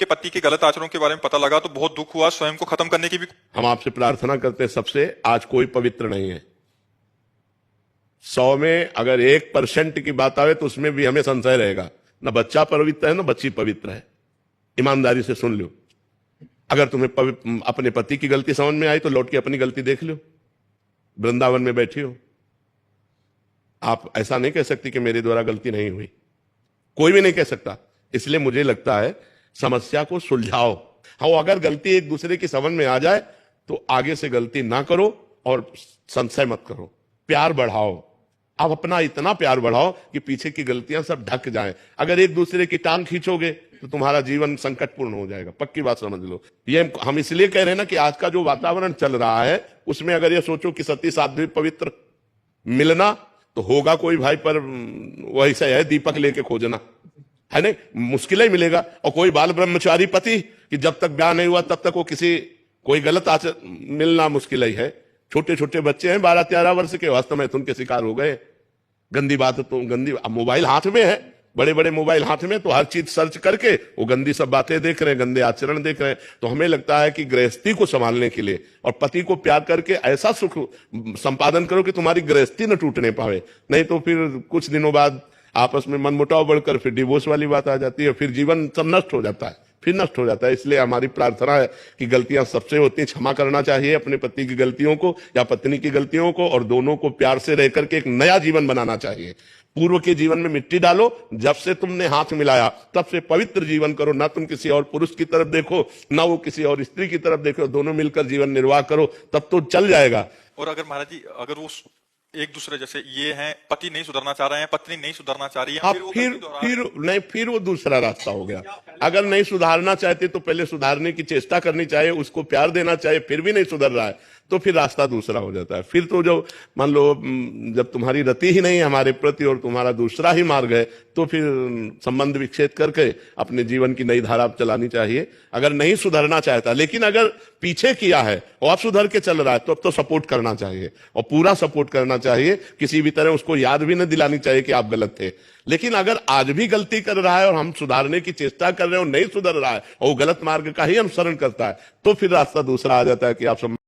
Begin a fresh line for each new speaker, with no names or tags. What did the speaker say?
उनके पति के गलत आचरणों के बारे में पता लगा तो बहुत दुख हुआ, स्वयं को खत्म करने की भी।
हम आपसे प्रार्थना करते हैं सबसे, आज कोई पवित्र नहीं है। 100 में अगर 1% की बात आवे तो उसमें भी हमें संशय रहेगा। ना बच्चा पवित्र है ना बच्ची पवित्र है। ईमानदारी से सुन लो, अगर तुम्हें अपने पति की गलती समझ में आई तो लौट के अपनी गलती देख लो। वृंदावन में बैठी हो, आप ऐसा नहीं कह सकती कि मेरे द्वारा गलती नहीं हुई, कोई भी नहीं कह सकता। इसलिए मुझे लगता है समस्या को सुलझाओ। हाँ, अगर गलती एक दूसरे की समझ में आ जाए तो आगे से गलती ना करो और संशय मत करो, प्यार बढ़ाओ। आप अपना इतना प्यार बढ़ाओ कि पीछे की गलतियां सब ढक जाएं। अगर एक दूसरे की टांग खींचोगे तो तुम्हारा जीवन संकटपूर्ण हो जाएगा, पक्की बात समझ लो। ये हम इसलिए कह रहे हैं ना कि आज का जो वातावरण चल रहा है उसमें अगर ये सोचो कि सती साध्वी पवित्र मिलना तो होगा कोई भाई, पर वैसा है दीपक लेके खोजना है, नहीं मुश्किल ही मिलेगा। और कोई बाल ब्रह्मचारी पति कि जब तक ब्याह नहीं हुआ तब तक वो कोई गलत आचर मिलना मुश्किल ही है। छोटे छोटे बच्चे हैं 12-13 वर्ष के, वास्तव में तुम के शिकार हो गए। गंदी बात तो गंदी, मोबाइल हाथ में है, बड़े बड़े मोबाइल हाथ में, तो हर चीज सर्च करके वो गंदी सब बातें देख रहे हैं, गंदे आचरण देख रहे हैं। तो हमें लगता है कि गृहस्थी को संभालने के लिए और पति को प्यार करके ऐसा सुख संपादन करो कि तुम्हारी गृहस्थी न टूटने पावे, नहीं तो फिर कुछ दिनों बाद आपस में मनमुटाव बढ़कर फिर डिवोर्स वाली बात आ जाती है, फिर जीवन सब नष्ट हो जाता है, फिर नष्ट हो जाता है। इसलिए हमारी प्रार्थना है कि गलतियां सबसे होती हैं, क्षमा करना चाहिए अपने पति की गलतियों को या पत्नी की गलतियों को, और दोनों को प्यार से रह करके एक नया जीवन बनाना चाहिए। पूर्व के जीवन में मिट्टी डालो, जब से तुमने हाथ मिलाया तब से पवित्र जीवन करो। ना तुम किसी और पुरुष की तरफ देखो, ना वो किसी और स्त्री की तरफ देखो, दोनों मिलकर जीवन निर्वाह करो, तब तो चल जाएगा।
और अगर महाराज जी, अगर वो एक दूसरे जैसे ये हैं, पति नहीं सुधरना चाह रहे हैं, पत्नी नहीं सुधरना चाह रही है,
फिर वो दूसरा रास्ता हो गया। अगर नहीं सुधारना चाहते तो पहले सुधारने की चेष्टा करनी चाहिए, उसको प्यार देना चाहिए, फिर भी नहीं सुधर रहा है तो फिर रास्ता दूसरा हो जाता है। फिर तो जो मान लो जब तुम्हारी रति ही नहीं हमारे प्रति और तुम्हारा दूसरा ही मार्ग है तो फिर संबंध विच्छेद करके अपने जीवन की नई धारा चलानी चाहिए। अगर नहीं सुधरना चाहता, लेकिन अगर पीछे किया है और सुधर के चल रहा है तो अब तो सपोर्ट करना चाहिए और पूरा सपोर्ट करना चाहिए। किसी भी तरह उसको याद भी न दिलानी चाहिए कि आप गलत थे। लेकिन अगर आज भी गलती कर रहा है और हम सुधारने की चेष्टा कर रहे हैं और नहीं सुधर रहा है और वो गलत मार्ग का ही अनुसरण करता है तो फिर रास्ता दूसरा आ जाता है कि आप